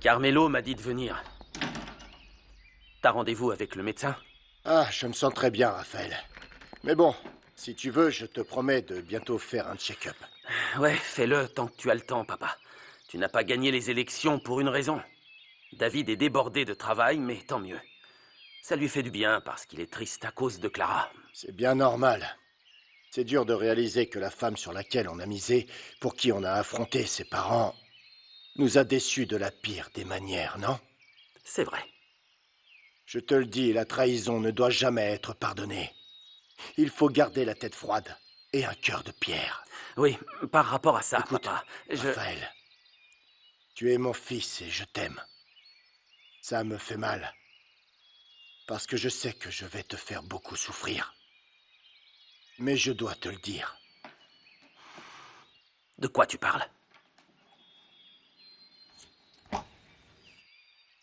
Carmelo m'a dit de venir. T'as rendez-vous avec le médecin? Ah, je me sens très bien, Raphaël. Mais bon, si tu veux, je te promets de bientôt faire un check-up. Ouais, fais-le tant que tu as le temps, papa. Tu n'as pas gagné les élections pour une raison. David est débordé de travail, mais tant mieux. Ça lui fait du bien parce qu'il est triste à cause de Clara. C'est bien normal. C'est dur de réaliser que la femme sur laquelle on a misé, pour qui on a affronté ses parents, nous a déçus de la pire des manières, non? C'est vrai. Je te le dis, la trahison ne doit jamais être pardonnée. Il faut garder la tête froide et un cœur de pierre. Oui, par rapport à ça, Écoute, papa, Raphaël, tu es mon fils et je t'aime. Ça me fait mal. Parce que je sais que je vais te faire beaucoup souffrir. Mais je dois te le dire. De quoi tu parles?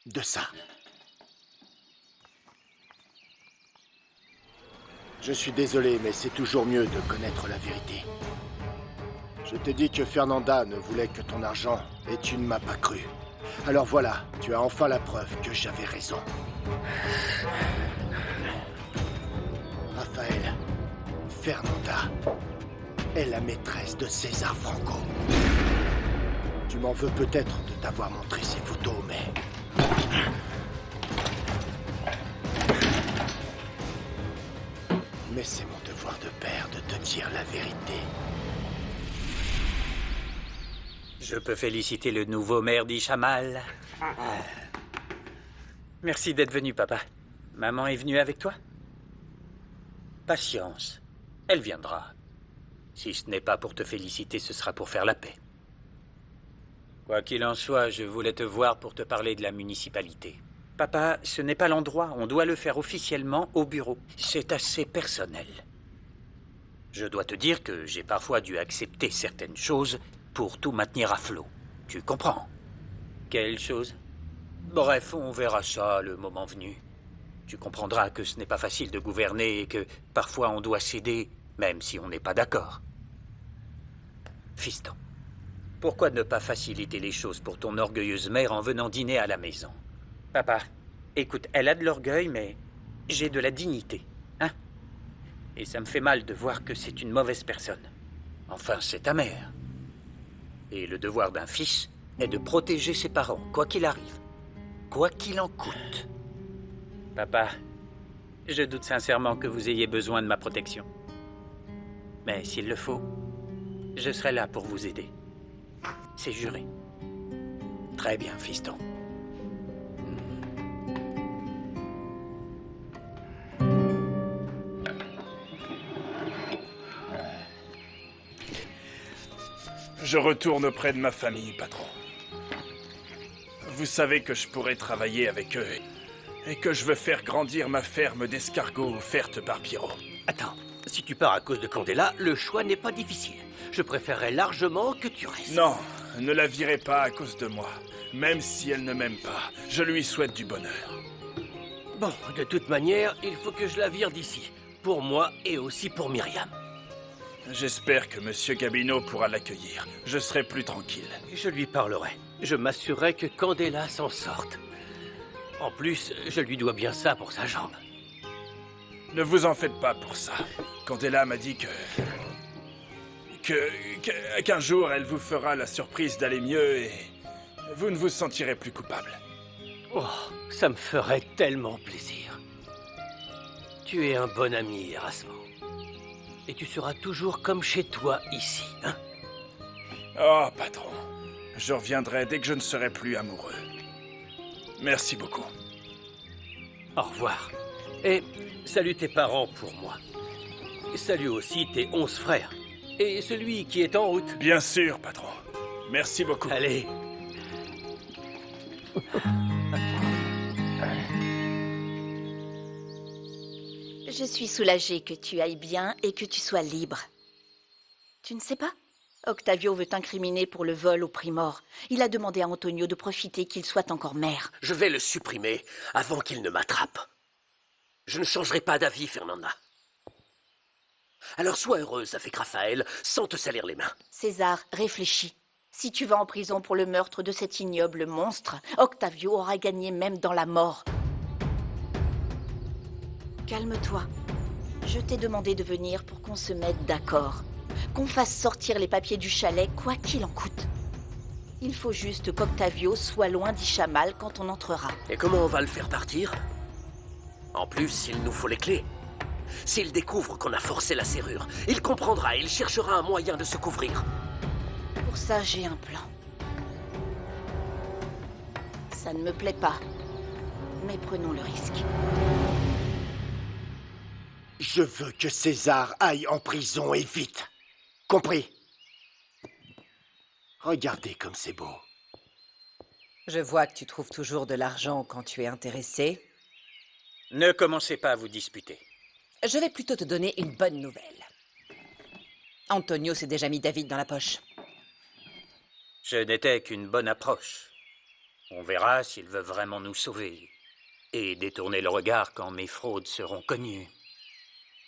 De ça. Je suis désolé, mais c'est toujours mieux de connaître la vérité. Je t'ai dit que Fernanda ne voulait que ton argent, et tu ne m'as pas cru. Alors voilà, tu as enfin la preuve que j'avais raison. Raphaël, Fernanda est la maîtresse de César Franco. Tu m'en veux peut-être de t'avoir montré ces photos, mais... Mais c'est mon devoir de père de te dire la vérité. Je peux féliciter le nouveau maire d'Ishamal. Merci d'être venu, papa. Maman est venue avec toi? Patience. Elle viendra. Si ce n'est pas pour te féliciter, ce sera pour faire la paix. Quoi qu'il en soit, je voulais te voir pour te parler de la municipalité. Papa, ce n'est pas l'endroit. On doit le faire officiellement au bureau. C'est assez personnel. Je dois te dire que j'ai parfois dû accepter certaines choses pour tout maintenir à flot. Tu comprends? Quelle chose? Bref, on verra ça le moment venu. Tu comprendras que ce n'est pas facile de gouverner et que parfois on doit céder, même si on n'est pas d'accord. Fiston, pourquoi ne pas faciliter les choses pour ton orgueilleuse mère en venant dîner à la maison? Papa, écoute, elle a de l'orgueil, mais j'ai de la dignité, hein? Et ça me fait mal de voir que c'est une mauvaise personne. Enfin, c'est ta mère. Et le devoir d'un fils est de protéger ses parents, quoi qu'il arrive. Quoi qu'il en coûte. Papa, je doute sincèrement que vous ayez besoin de ma protection. Mais s'il le faut, je serai là pour vous aider. C'est juré. Très bien, fiston. Je retourne auprès de ma famille, patron. Vous savez que je pourrais travailler avec eux et que je veux faire grandir ma ferme d'escargots offerte par Pierrot. Attends, si tu pars à cause de Candela, le choix n'est pas difficile. Je préférerais largement que tu restes. Non, ne la virez pas à cause de moi. Même si elle ne m'aime pas, je lui souhaite du bonheur. Bon, de toute manière, il faut que je la vire d'ici. Pour moi et aussi pour Myriam. J'espère que Monsieur Gabino pourra l'accueillir. Je serai plus tranquille. Je lui parlerai. Je m'assurerai que Candela s'en sorte. En plus, je lui dois bien ça pour sa jambe. Ne vous en faites pas pour ça. Candela m'a dit qu'un jour, elle vous fera la surprise d'aller mieux et vous ne vous sentirez plus coupable. Oh, ça me ferait tellement plaisir. Tu es un bon ami, Erasmo. Et tu seras toujours comme chez toi ici, hein? Oh, patron. Je reviendrai dès que je ne serai plus amoureux. Merci beaucoup. Au revoir. Et salut tes parents pour moi. Salut aussi tes 11 frères. Et celui qui est en route. Bien sûr, patron. Merci beaucoup. Allez. Je suis soulagée que tu ailles bien et que tu sois libre. Tu ne sais pas? Octavio veut t'incriminer pour le vol au prix mort. Il a demandé à Antonio de profiter qu'il soit encore maire. Je vais le supprimer avant qu'il ne m'attrape. Je ne changerai pas d'avis, Fernanda. Alors sois heureuse avec Raphaël sans te salir les mains. César, réfléchis. Si tu vas en prison pour le meurtre de cet ignoble monstre, Octavio aura gagné même dans la mort. Calme-toi. Je t'ai demandé de venir pour qu'on se mette d'accord. Qu'on fasse sortir les papiers du chalet, quoi qu'il en coûte. Il faut juste qu'Octavio soit loin d'Ishamal quand on entrera. Et comment on va le faire partir? En plus, il nous faut les clés. S'il découvre qu'on a forcé la serrure, il comprendra et il cherchera un moyen de se couvrir. Pour ça, j'ai un plan. Ça ne me plaît pas, mais prenons le risque. Je veux que César aille en prison et vite. Compris? Regardez comme c'est beau. Je vois que tu trouves toujours de l'argent quand tu es intéressé. Ne commencez pas à vous disputer. Je vais plutôt te donner une bonne nouvelle. Antonio s'est déjà mis David dans la poche. Ce n'était qu'une bonne approche. On verra s'il veut vraiment nous sauver et détourner le regard quand mes fraudes seront connues.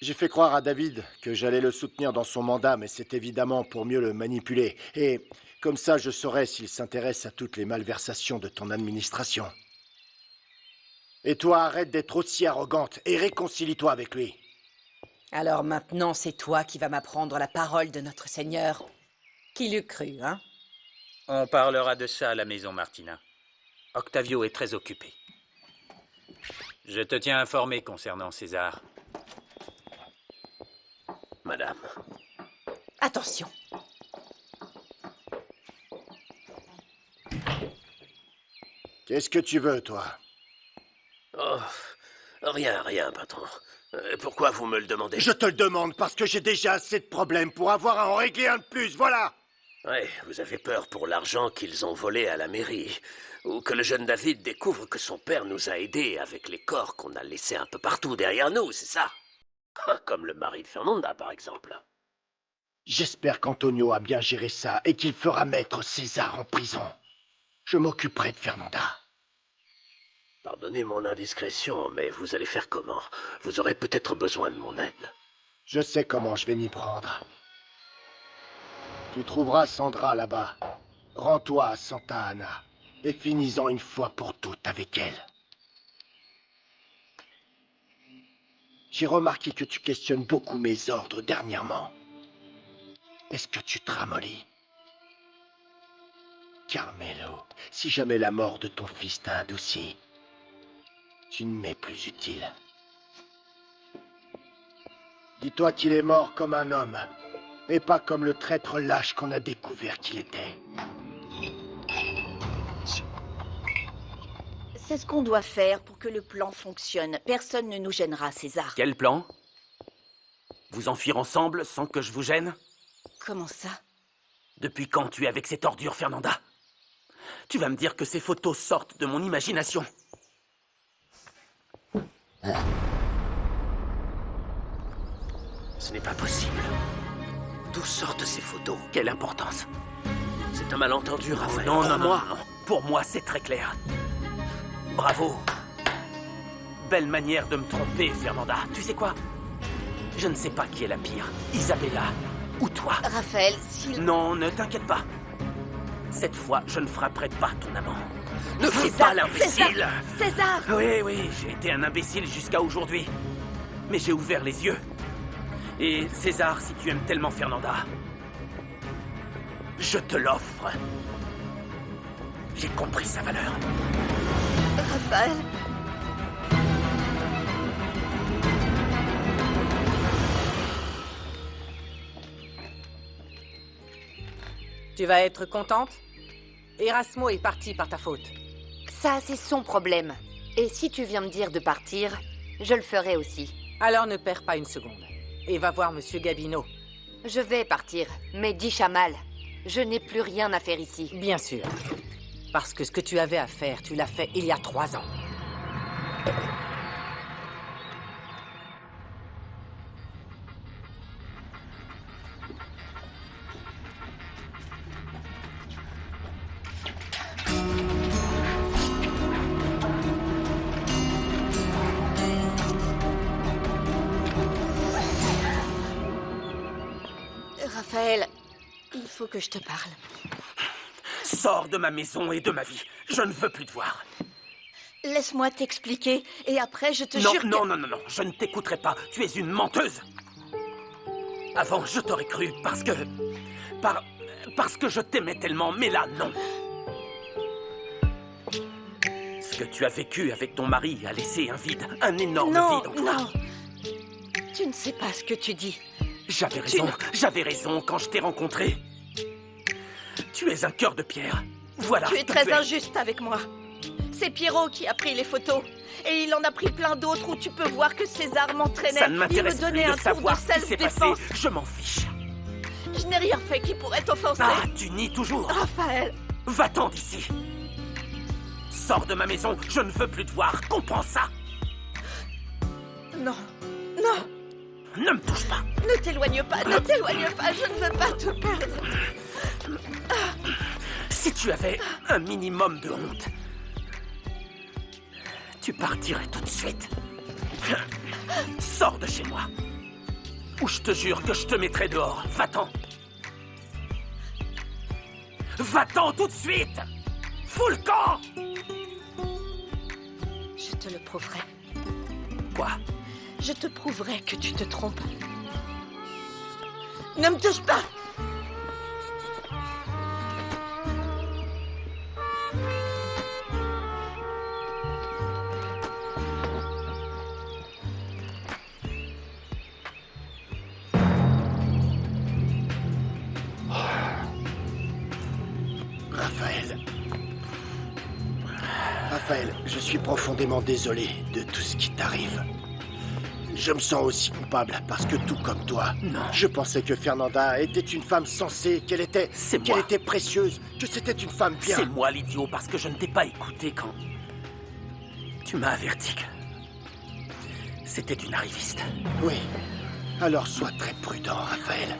J'ai fait croire à David que j'allais le soutenir dans son mandat, mais c'est évidemment pour mieux le manipuler. Et comme ça, je saurai s'il s'intéresse à toutes les malversations de ton administration. Et toi, arrête d'être aussi arrogante et réconcilie-toi avec lui. Alors maintenant, c'est toi qui vas m'apprendre la parole de notre Seigneur. Qui l'eût cru, hein? On parlera de ça à la maison, Martina. Octavio est très occupé. Je te tiens informé concernant César. Madame. Attention. Qu'est-ce que tu veux, toi? Oh, rien, patron. Pourquoi vous me le demandez? Je te le demande parce que j'ai déjà assez de problèmes pour avoir à en régler un de plus, voilà! Ouais, vous avez peur pour l'argent qu'ils ont volé à la mairie. Ou que le jeune David découvre que son père nous a aidés avec les corps qu'on a laissés un peu partout derrière nous, c'est ça? Comme le mari de Fernanda, par exemple. J'espère qu'Antonio a bien géré ça et qu'il fera mettre César en prison. Je m'occuperai de Fernanda. Pardonnez mon indiscrétion, mais vous allez faire comment? Vous aurez peut-être besoin de mon aide. Je sais comment je vais m'y prendre. Tu trouveras Sandra là-bas. Rends-toi à Santa Ana et finis-en une fois pour toutes avec elle. J'ai remarqué que tu questionnes beaucoup mes ordres dernièrement. Est-ce que tu te ramollis? Carmelo, si jamais la mort de ton fils t'a adouci, tu ne m'es plus utile. Dis-toi qu'il est mort comme un homme, et pas comme le traître lâche qu'on a découvert qu'il était. C'est ce qu'on doit faire pour que le plan fonctionne. Personne ne nous gênera, César. Quel plan? Vous enfuir ensemble sans que je vous gêne? Comment ça? Depuis quand tu es avec cette ordure, Fernanda? Tu vas me dire que ces photos sortent de mon imagination. Ce n'est pas possible. D'où sortent ces photos? Quelle importance? C'est un malentendu, Raphaël. Non, non. Pour moi, c'est très clair. Bravo. Belle manière de me tromper, Fernanda. Tu sais quoi? Je ne sais pas qui est la pire, Isabella ou toi. Raphaël, s'il... Non, ne t'inquiète pas. Cette fois, je ne frapperai pas ton amant. Ne fais César, pas l'imbécile! César! Oui, j'ai été un imbécile jusqu'à aujourd'hui. Mais j'ai ouvert les yeux. Et César, si tu aimes tellement Fernanda, je te l'offre. J'ai compris sa valeur. Raphaël... Tu vas être contente? Erasmo est parti par ta faute. Ça, c'est son problème. Et si tu viens me dire de partir, je le ferai aussi. Alors ne perds pas une seconde. Et va voir Monsieur Gabino. Je vais partir, mais dis Chamal, je n'ai plus rien à faire ici. Bien sûr. Parce que ce que tu avais à faire, tu l'as fait il y a 3 ans. Raphaël, il faut que je te parle. Sors de ma maison et de ma vie. Je ne veux plus te voir. Laisse-moi t'expliquer, et après je te Non, jure que... non, non, non, non, je ne t'écouterai pas. Tu es une menteuse. Avant, je t'aurais cru parce que... Parce que je t'aimais tellement, mais là, non. Ce que tu as vécu avec ton mari a laissé un vide, un énorme Non, vide en toi. non. Tu ne sais pas ce que tu dis. J'avais raison quand je t'ai rencontré. Tu es un cœur de pierre. Voilà. Tu es ce que très tu es. injuste avec moi. C'est Pierrot qui a pris les photos. Et il en a pris plein d'autres où tu peux voir que César m'entraînait. Ça ne Il m'intéresse me plus donnait de un tour savoir de ce qui s'est passé. self-défense. Je m'en fiche. Je n'ai rien fait qui pourrait t'offenser. Ah, tu nies toujours. Raphaël, Va-t'en d'ici. Sors de ma maison, je ne veux plus te voir. Comprends ça. non, non, Ne me touche pas. ne t'éloigne pas, je ne veux pas te perdre. Si tu avais un minimum de honte, tu partirais tout de suite. Sors de chez moi. Ou je te jure que je te mettrai dehors. Va-t'en. Va-t'en tout de suite. Fous le camp. Je te le prouverai. Quoi? Je te prouverai que tu te trompes. Ne me touche pas! Raphaël, je suis profondément désolé de tout ce qui t'arrive. Je me sens aussi coupable parce que tout comme toi, Non. je pensais que Fernanda était une femme sensée, qu'elle était précieuse, que c'était une femme bien. C'est moi l'idiot parce que je ne t'ai pas écouté quand... Tu m'as averti que... C'était une arriviste. Oui. Alors sois très prudent, Raphaël.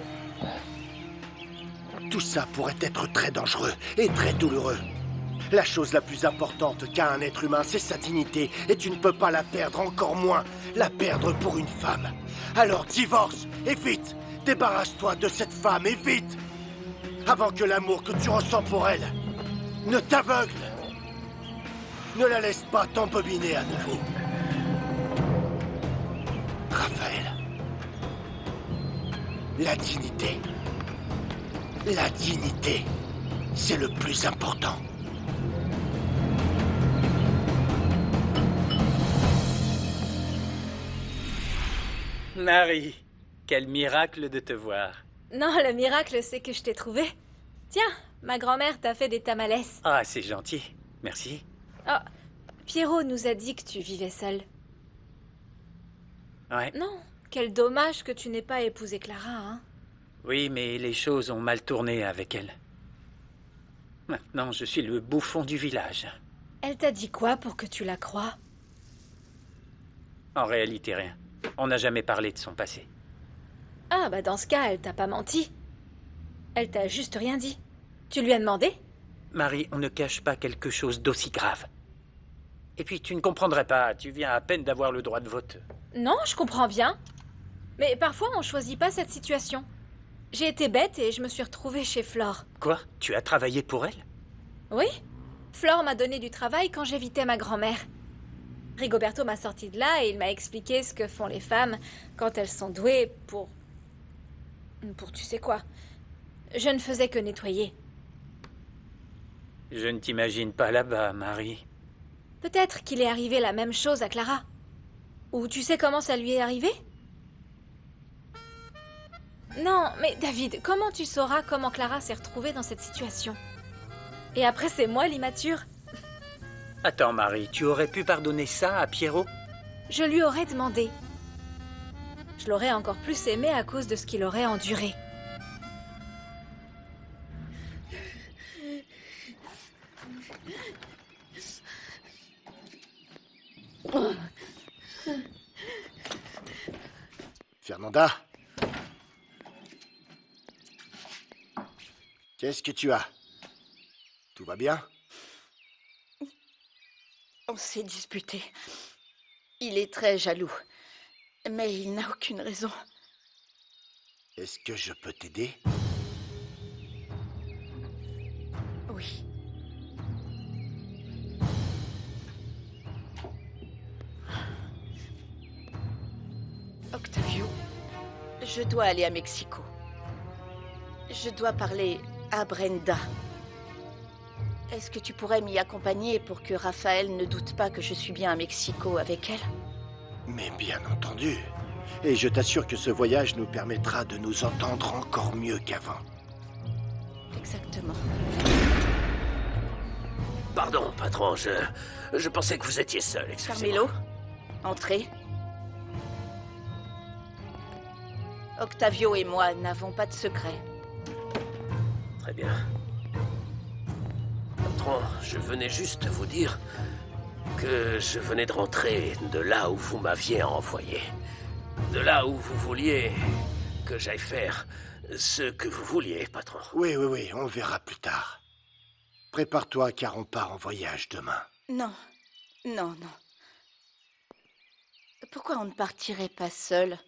Tout ça pourrait être très dangereux et très douloureux. La chose la plus importante qu'a un être humain, c'est sa dignité. Et tu ne peux pas la perdre, encore moins la perdre pour une femme. Alors divorce, et vite. Débarrasse-toi de cette femme, et vite. Avant que l'amour que tu ressens pour elle ne t'aveugle. Ne la laisse pas t'embobiner à nouveau. Raphaël. La dignité. La dignité, c'est le plus important. Marie, quel miracle de te voir. Non, le miracle, c'est que je t'ai trouvé. Tiens, ma grand-mère t'a fait des tamales. Ah, c'est gentil. Merci. Oh, Pierrot nous a dit que tu vivais seul. Ouais. Non, quel dommage que tu n'aies pas épousé Clara, hein. Oui, mais les choses ont mal tourné avec elle. Maintenant, je suis le bouffon du village. Elle t'a dit quoi pour que tu la croies? En réalité, rien. On n'a jamais parlé de son passé. Ah, bah dans ce cas, elle t'a pas menti. Elle t'a juste rien dit. Tu lui as demandé? Marie, on ne cache pas quelque chose d'aussi grave. Et puis, tu ne comprendrais pas. Tu viens à peine d'avoir le droit de vote. Non, je comprends bien. Mais parfois, on choisit pas cette situation. J'ai été bête et je me suis retrouvée chez Flore. Quoi? Tu as travaillé pour elle? Oui. Flore m'a donné du travail quand j'évitais ma grand-mère. Rigoberto m'a sorti de là et il m'a expliqué ce que font les femmes quand elles sont douées pour tu sais quoi. Je ne faisais que nettoyer. Je ne t'imagine pas là-bas, Marie. Peut-être qu'il est arrivé la même chose à Clara. Ou tu sais comment ça lui est arrivé? Non, mais David, comment tu sauras comment Clara s'est retrouvée dans cette situation? Et après, c'est moi l'immature. Attends, Marie, tu aurais pu pardonner ça à Pierrot? Je lui aurais demandé. Je l'aurais encore plus aimé à cause de ce qu'il aurait enduré. Fernanda? Qu'est-ce que tu as? Tout va bien? On s'est disputé. Il est très jaloux. Mais il n'a aucune raison. Est-ce que je peux t'aider? Oui. Octavio, je dois aller à Mexico. Je dois parler à Brenda. Est-ce que tu pourrais m'y accompagner pour que Raphaël ne doute pas que je suis bien à Mexico avec elle? Mais bien entendu. Et je t'assure que ce voyage nous permettra de nous entendre encore mieux qu'avant. Exactement. Pardon, patron, je pensais que vous étiez seul, excusez-moi. Carmelo, entrez. Octavio et moi n'avons pas de secret. Très bien. Patron, je venais juste vous dire que je venais de rentrer de là où vous m'aviez envoyé. De là où vous vouliez que j'aille faire ce que vous vouliez, patron. Oui, on verra plus tard. Prépare-toi car on part en voyage demain. Non. Pourquoi on ne partirait pas seul?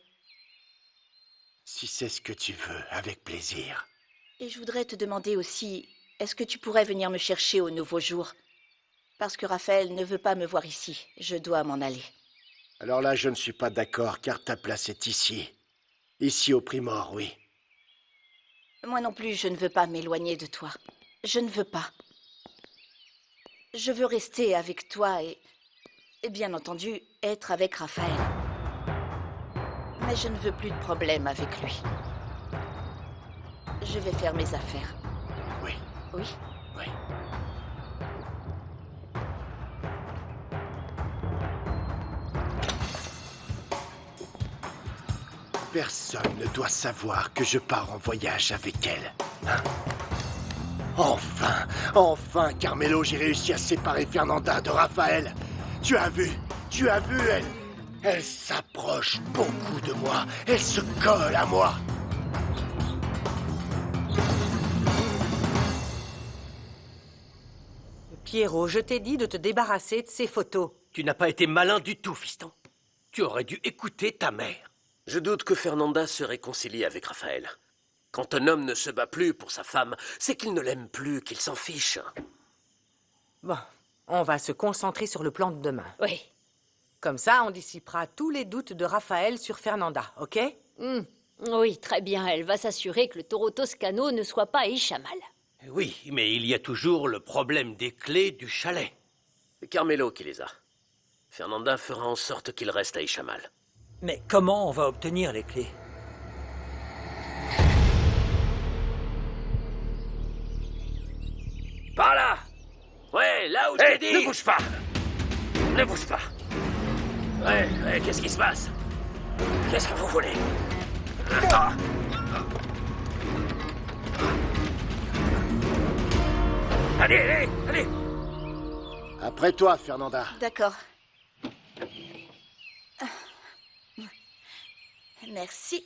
Si c'est ce que tu veux, avec plaisir. Et je voudrais te demander aussi, est-ce que tu pourrais venir me chercher au nouveau jour? Parce que Raphaël ne veut pas me voir ici. Je dois m'en aller. Alors là, je ne suis pas d'accord car ta place est ici. Ici au Primor, oui. Moi non plus, je ne veux pas m'éloigner de toi. Je ne veux pas. Je veux rester avec toi et bien entendu, être avec Raphaël. Mais je ne veux plus de problème avec lui. Je vais faire mes affaires. Oui. Oui? Oui. Personne ne doit savoir que je pars en voyage avec elle. Hein? Enfin, Carmelo, j'ai réussi à séparer Fernanda de Raphaël. Tu as vu, elle s'approche beaucoup de moi. Elle se colle à moi. Pierrot, je t'ai dit de te débarrasser de ces photos. Tu n'as pas été malin du tout, fiston. Tu aurais dû écouter ta mère. Je doute que Fernanda se réconcilie avec Raphaël. Quand un homme ne se bat plus pour sa femme, c'est qu'il ne l'aime plus, qu'il s'en fiche. Bon, on va se concentrer sur le plan de demain. Oui. Comme ça, on dissipera tous les doutes de Raphaël sur Fernanda, ok? Oui, très bien. Elle va s'assurer que le taureau toscano ne soit pas à Ishamal. Oui, mais il y a toujours le problème des clés du chalet. C'est Carmelo qui les a. Fernanda fera en sorte qu'il reste à Ishamal. Mais comment on va obtenir les clés? Par là! Ouais, là où je t'ai dit! Ne bouge pas! Ne bouge pas! Ouais, qu'est-ce qui se passe? Qu'est-ce que vous voulez? Allez! Après toi, Fernanda. D'accord. Merci.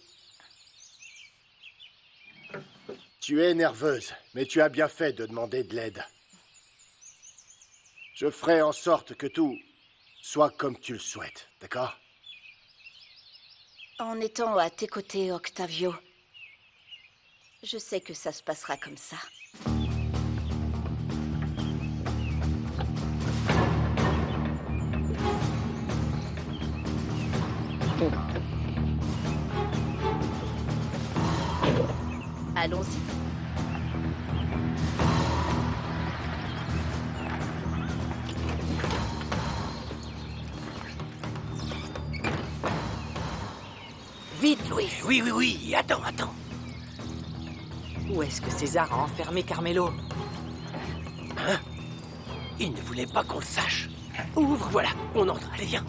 Tu es nerveuse, mais tu as bien fait de demander de l'aide. Je ferai en sorte que tout soit comme tu le souhaites, d'accord? En étant à tes côtés, Octavio, je sais que ça se passera comme ça. Allons-y. Vite, Louis! Oui, attends. Où est-ce que César a enfermé Carmelo? Hein? Il ne voulait pas qu'on le sache. Ouvre! Voilà, on entre, allez, viens.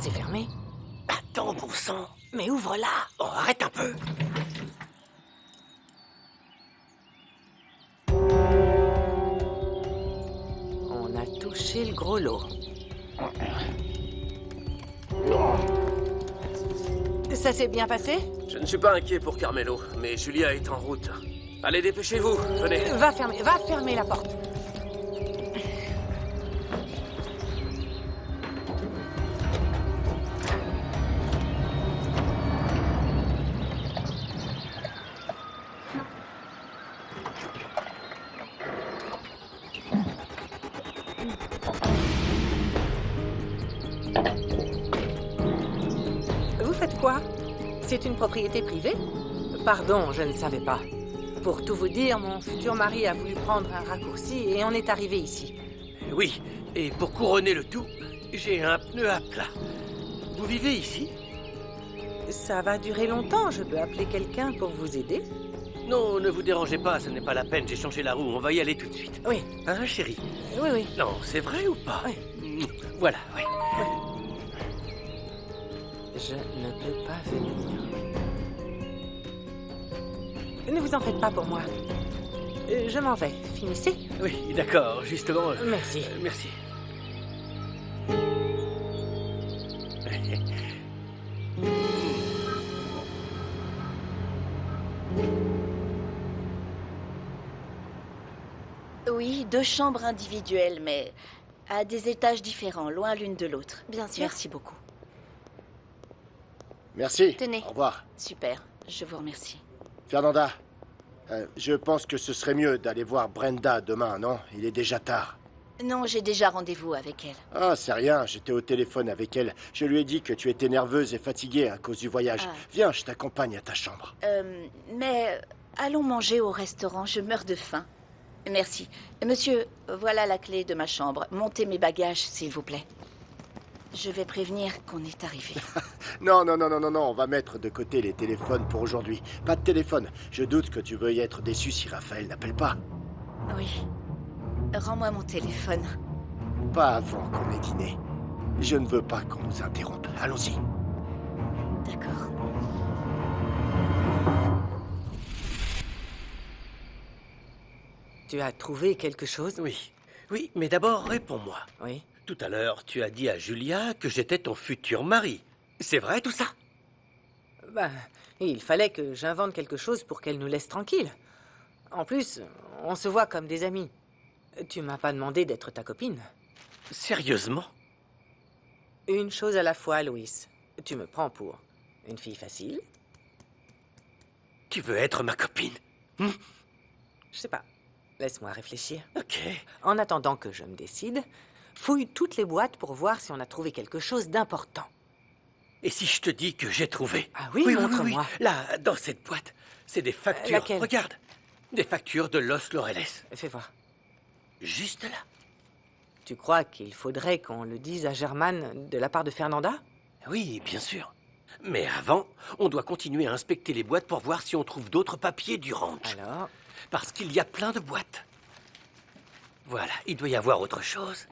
C'est fermé? Attends, bon sang. Mais ouvre-la! Oh, arrête un peu. On a touché le gros lot. Ça s'est bien passé? Je ne suis pas inquiet pour Carmelo, mais Julia est en route. Allez, dépêchez-vous, venez. Va fermer la porte. Vous faites quoi? C'est une propriété privée? Pardon, je ne savais pas. Pour tout vous dire, mon futur mari a voulu prendre un raccourci et on est arrivé ici. Oui, et pour couronner le tout, j'ai un pneu à plat. Vous vivez ici? Ça va durer longtemps, je peux appeler quelqu'un pour vous aider? Non, ne vous dérangez pas, ce n'est pas la peine, j'ai changé la roue, on va y aller tout de suite. Oui. Hein, chérie? Oui, oui. Non, c'est vrai ou pas? Oui. Voilà, oui. Je ne peux pas venir. Ne vous en faites pas pour moi. Je m'en vais. Finissez. Oui, d'accord, justement. Merci. Merci. Oui, 2 chambres individuelles, mais à des étages différents, loin l'une de l'autre. Bien sûr. Merci beaucoup. Merci. Tenez. Au revoir. Super, je vous remercie. Fernanda, je pense que ce serait mieux d'aller voir Brenda demain, non? Il est déjà tard. Non, j'ai déjà rendez-vous avec elle. Ah, c'est rien, j'étais au téléphone avec elle. Je lui ai dit que tu étais nerveuse et fatiguée à cause du voyage. Ah. Viens, je t'accompagne à ta chambre. Mais allons manger au restaurant, je meurs de faim. Merci. Monsieur, voilà la clé de ma chambre. Montez mes bagages, s'il vous plaît. Je vais prévenir qu'on est arrivé. Non, on va mettre de côté les téléphones pour aujourd'hui. Pas de téléphone. Je doute que tu veuilles être déçu si Raphaël n'appelle pas. Oui. Rends-moi mon téléphone. Pas avant qu'on ait dîné. Je ne veux pas qu'on nous interrompe. Allons-y. D'accord. Tu as trouvé quelque chose? Oui, oui, mais d'abord, réponds-moi. Oui. Tout à l'heure, tu as dit à Julia que j'étais ton futur mari. C'est vrai tout ça? Ben, il fallait que j'invente quelque chose pour qu'elle nous laisse tranquilles. En plus, on se voit comme des amis. Tu m'as pas demandé d'être ta copine. Sérieusement? Une chose à la fois, Louis. Tu me prends pour une fille facile? Tu veux être ma copine? Je sais pas. Laisse-moi réfléchir. Ok. En attendant que je me décide, fouille toutes les boîtes pour voir si on a trouvé quelque chose d'important. Et si je te dis que j'ai trouvé? Ah oui, montre-moi. Là, dans cette boîte, c'est des factures. Laquelle? Regarde. Des factures de Los Laureles. Fais voir. Juste là. Tu crois qu'il faudrait qu'on le dise à Germaine de la part de Fernanda? Oui, bien sûr. Mais avant, on doit continuer à inspecter les boîtes pour voir si on trouve d'autres papiers du ranch. Alors? Parce qu'il y a plein de boîtes. Voilà, il doit y avoir autre chose.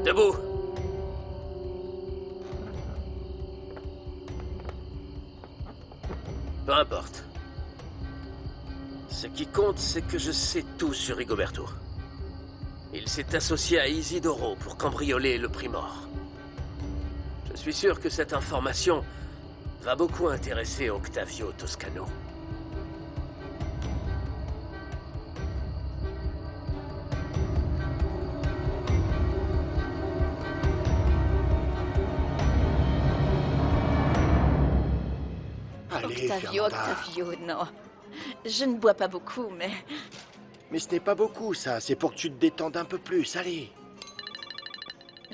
Debout. Peu importe. Ce qui compte, c'est que je sais tout sur Rigoberto. Il s'est associé à Isidoro pour cambrioler le Primor. Je suis sûr que cette information va beaucoup intéresser Octavio Toscano. Allez, Octavio, Fernanda. Octavio, non. Je ne bois pas beaucoup, mais... Mais ce n'est pas beaucoup, ça. C'est pour que tu te détendes un peu plus. Allez.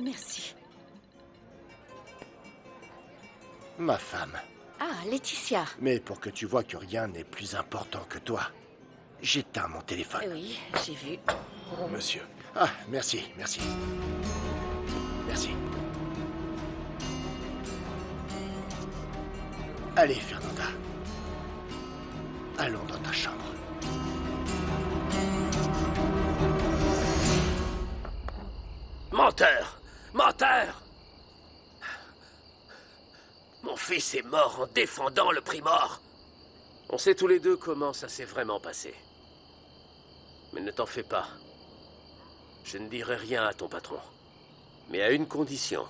Merci. Ma femme. Ah, Laetitia. Mais pour que tu vois que rien n'est plus important que toi, j'éteins mon téléphone. Oui, j'ai vu. Monsieur. Ah, merci. Merci. Allez, Fernanda. Allons dans ta chambre. Menteur! Menteur! Mon fils est mort en défendant le Primor. On sait tous les deux comment ça s'est vraiment passé. Mais ne t'en fais pas. Je ne dirai rien à ton patron. Mais à une condition.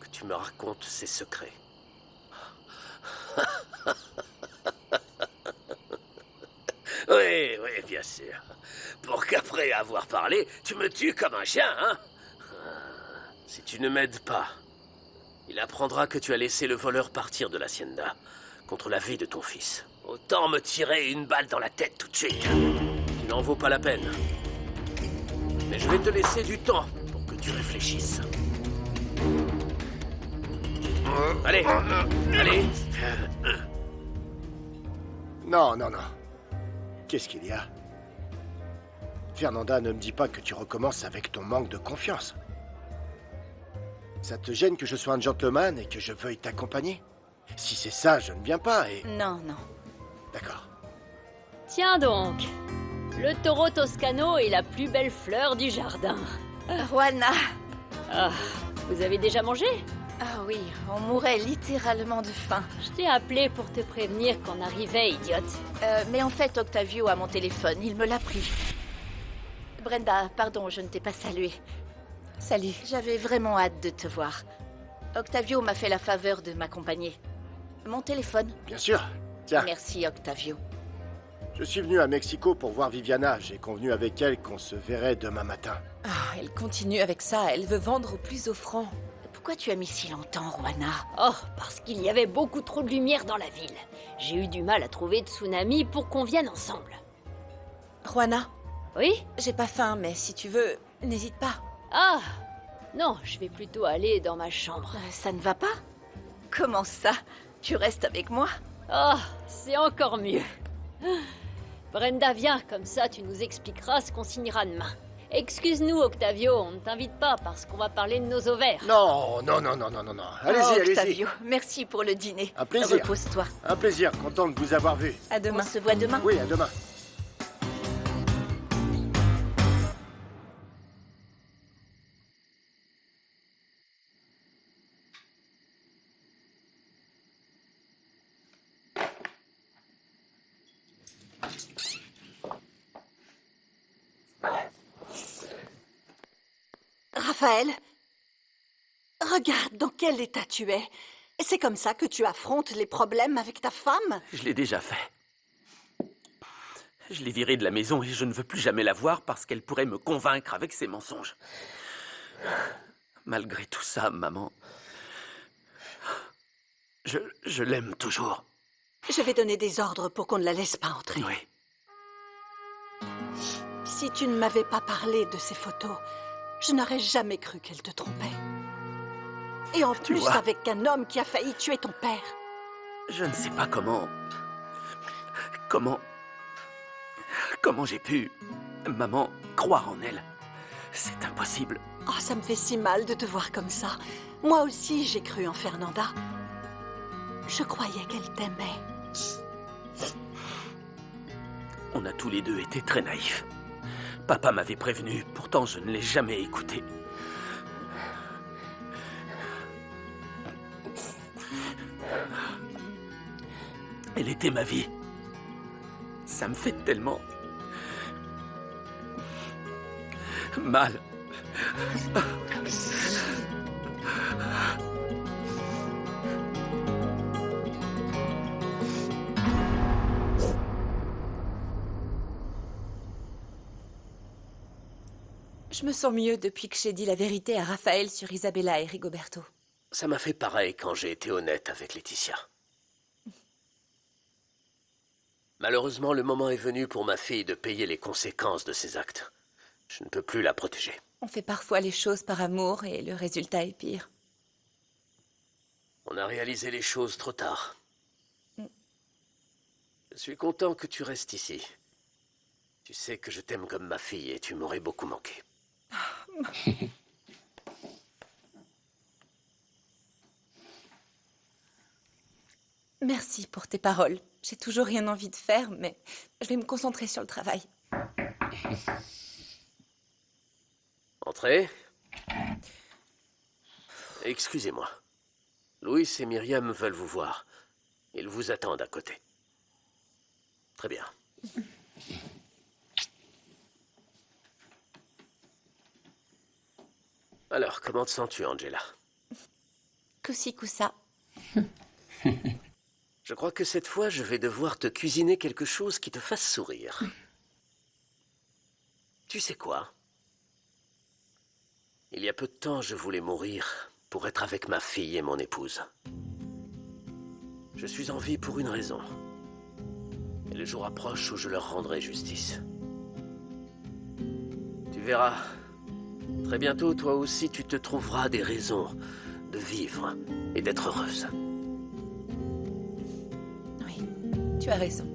que tu me racontes ces secrets. Oui, oui, bien sûr. Pour qu'après avoir parlé, tu me tues comme un chien, hein? Si tu ne m'aides pas, il apprendra que tu as laissé le voleur partir de l'hacienda contre la vie de ton fils. Autant me tirer une balle dans la tête tout de suite. Tu n'en vaut pas la peine. Mais je vais te laisser du temps pour que tu réfléchisses. Allez, allez. Non, non, non. Qu'est-ce qu'il y a? Fernanda, ne me dis pas que tu recommences avec ton manque de confiance. Ça te gêne que je sois un gentleman et que je veuille t'accompagner? Si c'est ça, je ne viens pas et... Non, non. D'accord. Tiens donc, le taureau toscano est la plus belle fleur du jardin. Juana! Ah, vous avez déjà mangé? Ah oui, on mourrait littéralement de faim. Je t'ai appelé pour te prévenir qu'on arrivait, idiote. Mais en fait, Octavio a mon téléphone, il me l'a pris. Brenda, pardon, je ne t'ai pas salué. Salut. J'avais vraiment hâte de te voir. Octavio m'a fait la faveur de m'accompagner. Mon téléphone. Bien sûr. Tiens, Merci, Octavio. je suis venu à Mexico pour voir Viviana. J'ai convenu avec elle qu'on se verrait demain matin. Ah, elle continue avec ça. Elle veut vendre au plus offrant. Pourquoi tu as mis si longtemps, Juana? Oh, parce qu'il y avait beaucoup trop de lumière dans la ville. J'ai eu du mal à trouver Tsunami pour qu'on vienne ensemble. Juana, Oui? j'ai pas faim, mais si tu veux, n'hésite pas. Ah! Non, je vais plutôt aller dans ma chambre. Ça ne va pas? Comment ça? Tu restes avec moi? Oh, c'est encore mieux. Brenda, viens, comme ça tu nous expliqueras ce qu'on signera demain. Excuse-nous, Octavio, on ne t'invite pas parce qu'on va parler de nos ovaires. Non, non, non, non, non, non, non. Allez-y, Oh, allez-y. Octavio, merci pour le dîner. Un plaisir. Repose-toi. Un plaisir, content de vous avoir vu. À On demain. se voit demain. Oui, à demain. Raphaël, regarde dans quel état tu es. Et c'est comme ça que tu affrontes les problèmes avec ta femme? Je l'ai déjà fait. Je l'ai virée de la maison et je ne veux plus jamais la voir parce qu'elle pourrait me convaincre avec ses mensonges. Malgré tout ça, maman, je l'aime toujours. Je vais donner des ordres pour qu'on ne la laisse pas entrer. Oui. Si tu ne m'avais pas parlé de ces photos, je n'aurais jamais cru qu'elle te trompait. Et en plus vois. avec un homme qui a failli tuer ton père. Je ne sais pas comment j'ai pu, maman, croire en elle. C'est impossible. Oh, ça me fait si mal de te voir comme ça. Moi aussi, j'ai cru en Fernanda. Je croyais qu'elle t'aimait. On a tous les deux été très naïfs. Papa m'avait prévenu, pourtant je ne l'ai jamais écouté. Elle était ma vie. Ça me fait tellement mal. Je me sens mieux depuis que j'ai dit la vérité à Raphaël sur Isabella et Rigoberto. Ça m'a fait pareil quand j'ai été honnête avec Laetitia. Malheureusement, le moment est venu pour ma fille de payer les conséquences de ses actes. Je ne peux plus la protéger. On fait parfois les choses par amour et le résultat est pire. On a réalisé les choses trop tard. Je suis content que tu restes ici. Tu sais que je t'aime comme ma fille et tu m'aurais beaucoup manqué. Merci pour tes paroles. J'ai toujours rien envie de faire, mais je vais me concentrer sur le travail. Entrez. Excusez-moi. Louis et Myriam veulent vous voir. Ils vous attendent à côté. Très bien. Alors, comment te sens-tu, Angela? Coup-ci, coup-ça. Je crois que cette fois, je vais devoir te cuisiner quelque chose qui te fasse sourire. Tu sais quoi? Il y a peu de temps, je voulais mourir pour être avec ma fille et mon épouse. Je suis en vie pour une raison. Et le jour approche où je leur rendrai justice. Tu verras. Très bientôt, toi aussi, tu te trouveras des raisons de vivre et d'être heureuse. Oui, tu as raison.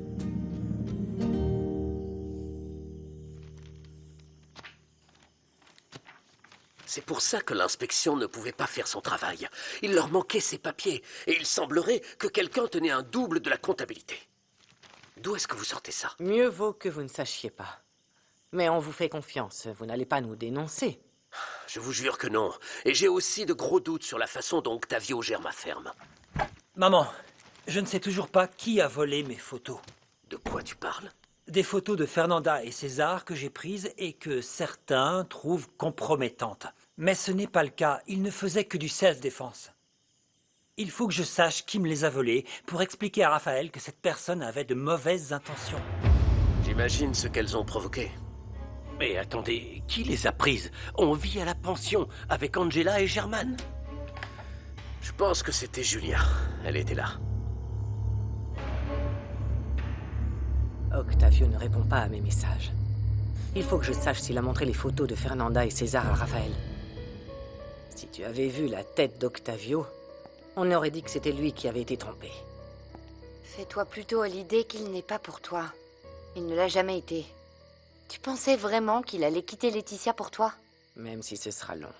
C'est pour ça que l'inspection ne pouvait pas faire son travail. Il leur manquait ces papiers, et il semblerait que quelqu'un tenait un double de la comptabilité. D'où est-ce que vous sortez ça? Mieux vaut que vous ne sachiez pas. Mais on vous fait confiance, vous n'allez pas nous dénoncer. Je vous jure que non. Et j'ai aussi de gros doutes sur la façon dont Octavio gère ma ferme. Maman, je ne sais toujours pas qui a volé mes photos. De quoi tu parles? Des photos de Fernanda et César que j'ai prises et que certains trouvent compromettantes. Mais ce n'est pas le cas, ils ne faisaient que du self-défense. Il faut que je sache qui me les a volés pour expliquer à Raphaël que cette personne avait de mauvaises intentions. J'imagine ce qu'elles ont provoqué. Mais attendez, qui les a prises? On vit à la pension avec Angela et Germaine. Je pense que c'était Julia. Elle était là. Octavio ne répond pas à mes messages. Il faut que je sache s'il a montré les photos de Fernanda et César à Raphaël. Si tu avais vu la tête d'Octavio, on aurait dit que c'était lui qui avait été trompé. Fais-toi plutôt à l'idée qu'il n'est pas pour toi. Il ne l'a jamais été. Tu pensais vraiment qu'il allait quitter Laetitia pour toi? Même si ce sera long.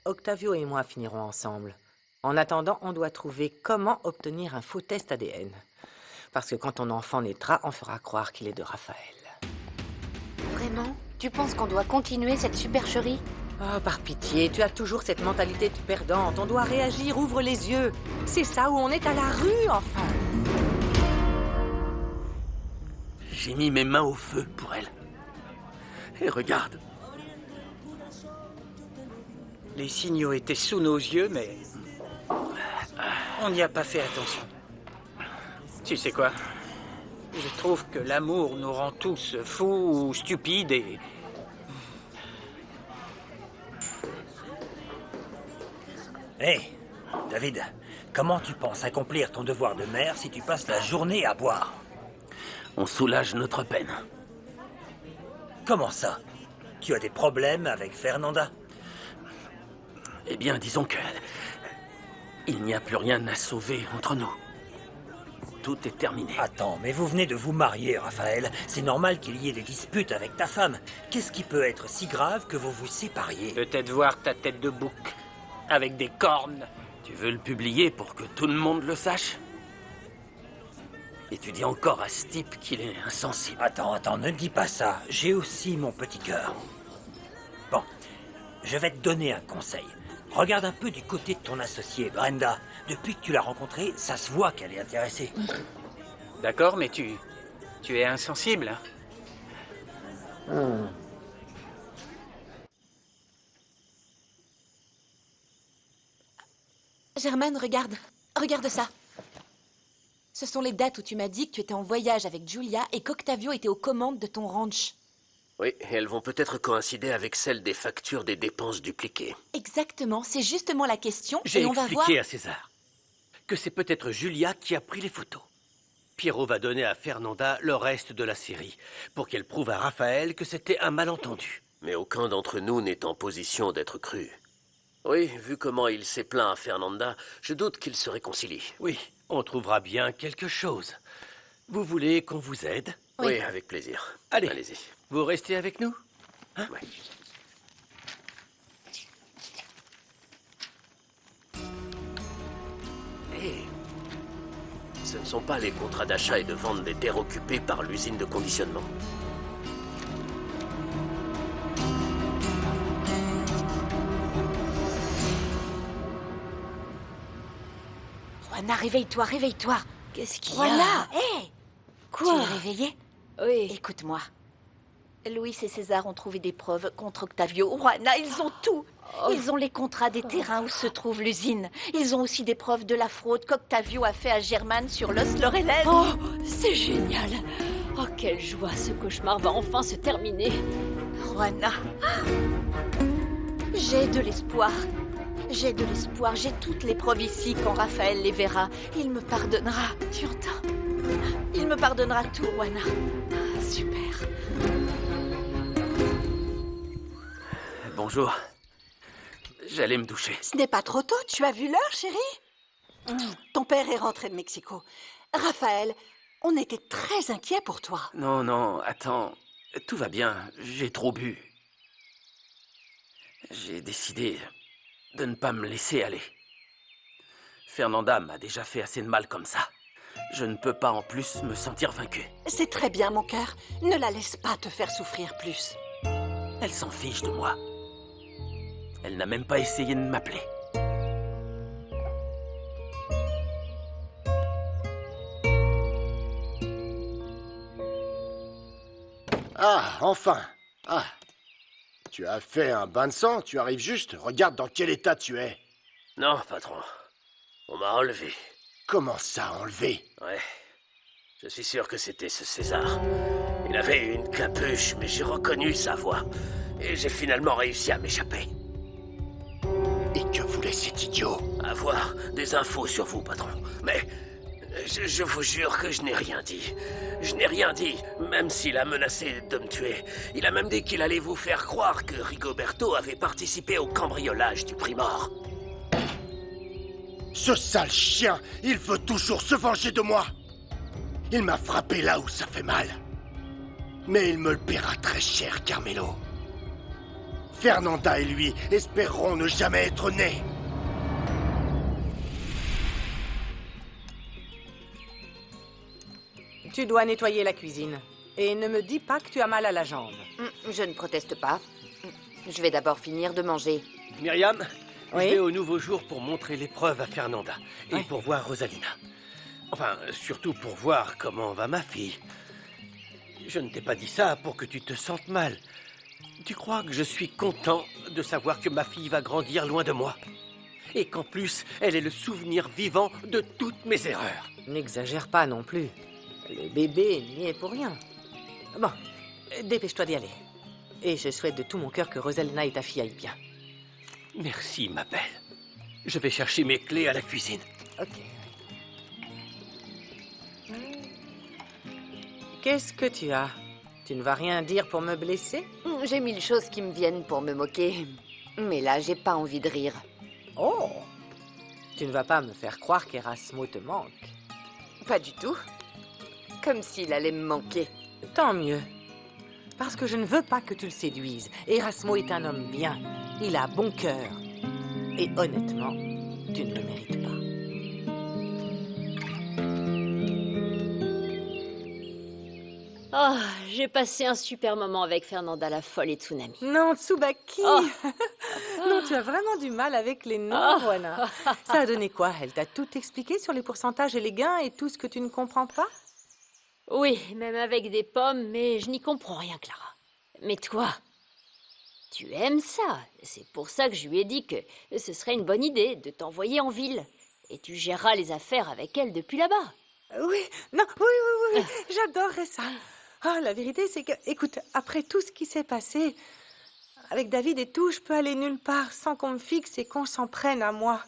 Octavio et moi finirons ensemble. En attendant, on doit trouver comment obtenir un faux test ADN. Parce que quand ton enfant naîtra, on fera croire qu'il est de Raphaël. Vraiment? Tu penses qu'on doit continuer cette supercherie? Oh, par pitié, tu as toujours cette mentalité de perdante. On doit réagir, ouvre les yeux. C'est ça où on est à la rue, enfin. J'ai mis mes mains au feu pour elle. Et regarde. Les signaux étaient sous nos yeux, mais on n'y a pas fait attention. Tu sais quoi? Je trouve que l'amour nous rend tous fous ou stupides et... Hé, David, comment tu penses accomplir ton devoir de mère si tu passes la journée à boire? On soulage notre peine. Comment ça? Tu as des problèmes avec Fernanda? Eh bien, disons que... il n'y a plus rien à sauver entre nous. Tout est terminé. Attends, mais vous venez de vous marier, Raphaël. C'est normal qu'il y ait des disputes avec ta femme. Qu'est-ce qui peut être si grave que vous vous sépariez? Peut-être voir ta tête de bouc, avec des cornes. Tu veux le publier pour que tout le monde le sache? Et tu dis encore à ce type qu'il est insensible. Attends, ne dis pas ça. J'ai aussi mon petit cœur. Bon, je vais te donner un conseil. Regarde un peu du côté de ton associée, Brenda. Depuis que tu l'as rencontrée, ça se voit qu'elle est intéressée. D'accord, mais tu es insensible. Germaine, regarde. Regarde ça. Ce sont les dates où tu m'as dit que tu étais en voyage avec Julia et qu'Octavio était aux commandes de ton ranch. Oui, et elles vont peut-être coïncider avec celles des factures des dépenses dupliquées. Exactement, c'est justement la question. J'ai et on va voir... expliqué à César que c'est peut-être Julia qui a pris les photos. Pierrot va donner à Fernanda le reste de la série pour qu'elle prouve à Raphaël que c'était un malentendu. Mais aucun d'entre nous n'est en position d'être cru. Oui, vu comment il s'est plaint à Fernanda, je doute qu'il se réconcilie. Oui, on trouvera bien quelque chose. Vous voulez qu'on vous aide? Oui, avec plaisir. Allez-y. Vous restez avec nous? Hein? Ouais. Hé, ce ne sont pas les contrats d'achat et de vente des terres occupées par l'usine de conditionnement. Juana, réveille-toi, réveille-toi. Qu'est-ce qu'il y a? Voilà, hé! Quoi? Tu es réveillée? Oui. Écoute-moi. Louis et César ont trouvé des preuves contre Octavio. Juana, ils ont tout. Ils ont les contrats des terrains où se trouve l'usine. Ils ont aussi des preuves de la fraude qu'Octavio a fait à Germane sur l'os Laurelène. Oh, c'est génial. Oh, quelle joie, ce cauchemar va enfin se terminer. Juana, j'ai de l'espoir. J'ai de l'espoir. J'ai toutes les preuves ici quand Raphaël les verra. Il me pardonnera. Tu entends? Il me pardonnera tout, Juana. Ah, super. Bonjour. J'allais me doucher. Ce n'est pas trop tôt, tu as vu l'heure, chérie? Ton père est rentré de Mexico. Raphaël, on était très inquiets pour toi. Non, non, attends. Tout va bien. J'ai trop bu. J'ai décidé de ne pas me laisser aller. Fernanda m'a déjà fait assez de mal comme ça. Je ne peux pas en plus me sentir vaincu. C'est très bien, mon cœur. Ne la laisse pas te faire souffrir plus. Elle s'en fiche de moi. Elle n'a même pas essayé de m'appeler. Ah, enfin. Ah. Tu as fait un bain de sang, tu arrives juste. Regarde dans quel état tu es. Non, patron. On m'a enlevé. Comment ça, enlevé? Ouais. Je suis sûr que c'était ce César. Il avait une capuche, mais j'ai reconnu sa voix. Et j'ai finalement réussi à m'échapper. Et que voulait cet idiot? Avoir des infos sur vous, patron. Mais je vous jure que je n'ai rien dit. Je n'ai rien dit, même s'il a menacé de me tuer. Il a même dit qu'il allait vous faire croire que Rigoberto avait participé au cambriolage du Primor. Ce sale chien, il veut toujours se venger de moi. Il m'a frappé là où ça fait mal. Mais il me le paiera très cher, Carmelo. Fernanda et lui espéreront ne jamais être nés. Tu dois nettoyer la cuisine. Et ne me dis pas que tu as mal à la jambe. Je ne proteste pas. Je vais d'abord finir de manger. Myriam, Oui? je vais au Nouveau Jour pour montrer les preuves à Fernanda. Et pour voir Rosalina. Enfin, surtout pour voir comment va ma fille. Je ne t'ai pas dit ça pour que tu te sentes mal. Tu crois que je suis content de savoir que ma fille va grandir loin de moi? Et qu'en plus, elle est le souvenir vivant de toutes mes erreurs. N'exagère pas non plus. Le bébé n'y est pour rien. Bon, dépêche-toi d'y aller. Et je souhaite de tout mon cœur que Rosalina et ta fille aillent bien. Merci, ma belle. Je vais chercher mes clés à la cuisine. Ok. Qu'est-ce que tu as? Tu ne vas rien dire pour me blesser? J'ai mille choses qui me viennent pour me moquer. Mais là, j'ai pas envie de rire. Oh! Tu ne vas pas me faire croire qu'Erasmo te manque. Pas du tout. Comme s'il allait me manquer. Tant mieux. Parce que je ne veux pas que tu le séduises. Erasmo est un homme bien. Il a bon cœur. Et honnêtement, tu ne le mérites pas. Oh, j'ai passé un super moment avec Fernanda la folle et Tsunami. Non, Tsubaki. Oh. Non, tu as vraiment du mal avec les noms, Juana. Ça a donné quoi? Elle t'a tout expliqué sur les pourcentages et les gains et tout ce que tu ne comprends pas? Oui, même avec des pommes, mais je n'y comprends rien, Clara. Mais toi, tu aimes ça. C'est pour ça que je lui ai dit que ce serait une bonne idée de t'envoyer en ville. Et tu géreras les affaires avec elle depuis là-bas. Oui, non, oui, j'adorerais ça. Ah, la vérité, c'est que, écoute, après tout ce qui s'est passé, avec David et tout, je peux aller nulle part sans qu'on me fixe et qu'on s'en prenne à moi.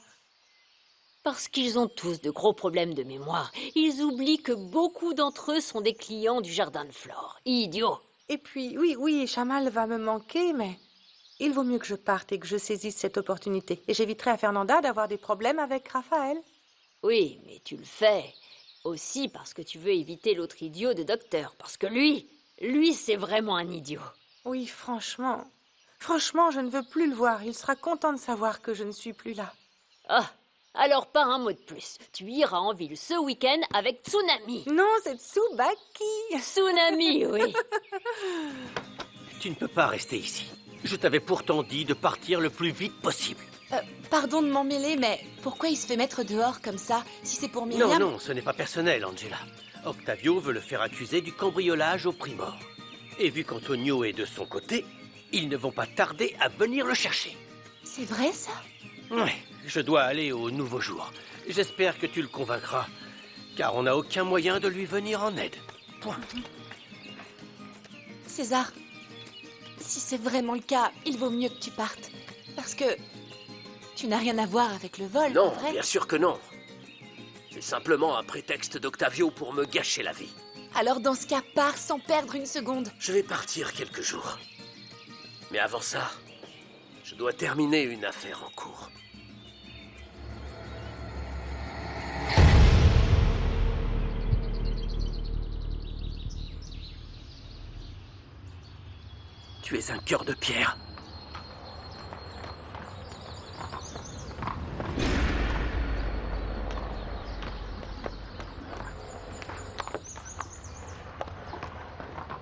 Parce qu'ils ont tous de gros problèmes de mémoire. Ils oublient que beaucoup d'entre eux sont des clients du jardin de Flore. Idiots. Et puis, oui, Chamal va me manquer, mais il vaut mieux que je parte et que je saisisse cette opportunité. Et j'éviterai à Fernanda d'avoir des problèmes avec Raphaël. Oui, mais tu le fais aussi parce que tu veux éviter l'autre idiot de docteur. Parce que lui, c'est vraiment un idiot. Oui, franchement, je ne veux plus le voir. Il sera content de savoir que je ne suis plus là. Ah, alors pas un mot de plus. Tu iras en ville ce week-end avec Tsunami. Non, c'est Tsubaki. Tsunami, oui. Tu ne peux pas rester ici. Je t'avais pourtant dit de partir le plus vite possible. Pardon de m'en mêler, mais pourquoi il se fait mettre dehors comme ça, si c'est pour Myriam? Non, ce n'est pas personnel, Angela. Octavio veut le faire accuser du cambriolage au Primor. Et vu qu'Antonio est de son côté, ils ne vont pas tarder à venir le chercher. C'est vrai, ça? Ouais, je dois aller au nouveau jour. J'espère que tu le convaincras, car on n'a aucun moyen de lui venir en aide. Point. César, si c'est vraiment le cas, il vaut mieux que tu partes. Parce que tu n'as rien à voir avec le vol, Non, vrai? bien sûr que non. C'est simplement un prétexte d'Octavio pour me gâcher la vie. Alors dans ce cas, pars sans perdre une seconde. Je vais partir quelques jours. Mais avant ça, je dois terminer une affaire en cours. Tu es un cœur de pierre.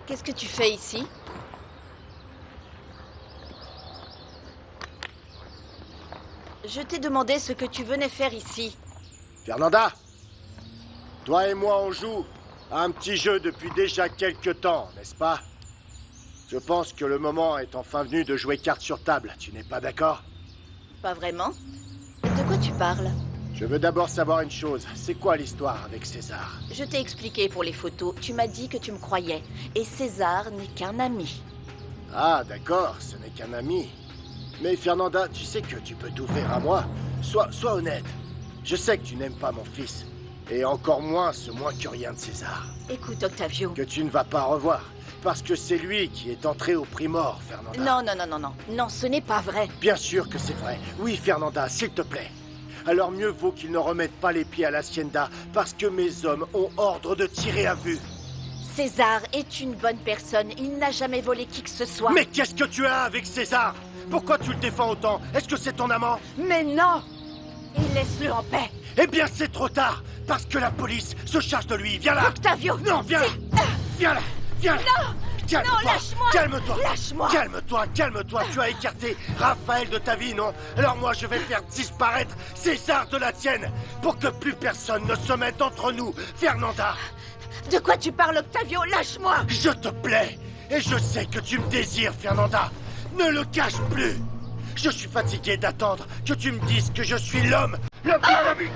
Qu'est-ce que tu fais ici? Je t'ai demandé ce que tu venais faire ici. Fernanda, toi et moi on joue à un petit jeu depuis déjà quelques temps, n'est-ce pas? Je pense que le moment est enfin venu de jouer carte sur table, tu n'es pas d'accord? Pas vraiment. De quoi tu parles? Je veux d'abord savoir une chose, c'est quoi l'histoire avec César? Je t'ai expliqué pour les photos, tu m'as dit que tu me croyais. Et César n'est qu'un ami. Ah, d'accord, ce n'est qu'un ami. Mais Fernanda, tu sais que tu peux t'ouvrir à moi. Sois honnête. Je sais que tu n'aimes pas mon fils. Et encore moins ce moins que rien de César. Écoute, Octavio. Que tu ne vas pas revoir. Parce que c'est lui qui est entré au Primor, Fernanda. Non. Non, ce n'est pas vrai. Bien sûr que c'est vrai. Oui, Fernanda, s'il te plaît. Alors mieux vaut qu'ils ne remettent pas les pieds à l'hacienda, parce que mes hommes ont ordre de tirer à vue. César est une bonne personne. Il n'a jamais volé qui que ce soit. Mais qu'est-ce que tu as avec César? Pourquoi tu le défends autant? Est-ce que c'est ton amant? Mais non! Et laisse-le en paix. Eh bien, c'est trop tard, parce que la police se charge de lui. Viens là! Octavio! Non, viens là! Viens là! Viens là! Non! Calme-toi! Non, lâche-moi! Calme-toi! Lâche-moi! Calme-toi! Tu as écarté Raphaël de ta vie, non? Alors moi, je vais faire disparaître César de la tienne, pour que plus personne ne se mette entre nous, Fernanda! De quoi tu parles, Octavio? Lâche-moi! Je te plais, et je sais que tu me désires, Fernanda. Ne le cache plus! Je suis fatigué d'attendre que tu me dises que je suis l'homme le plus...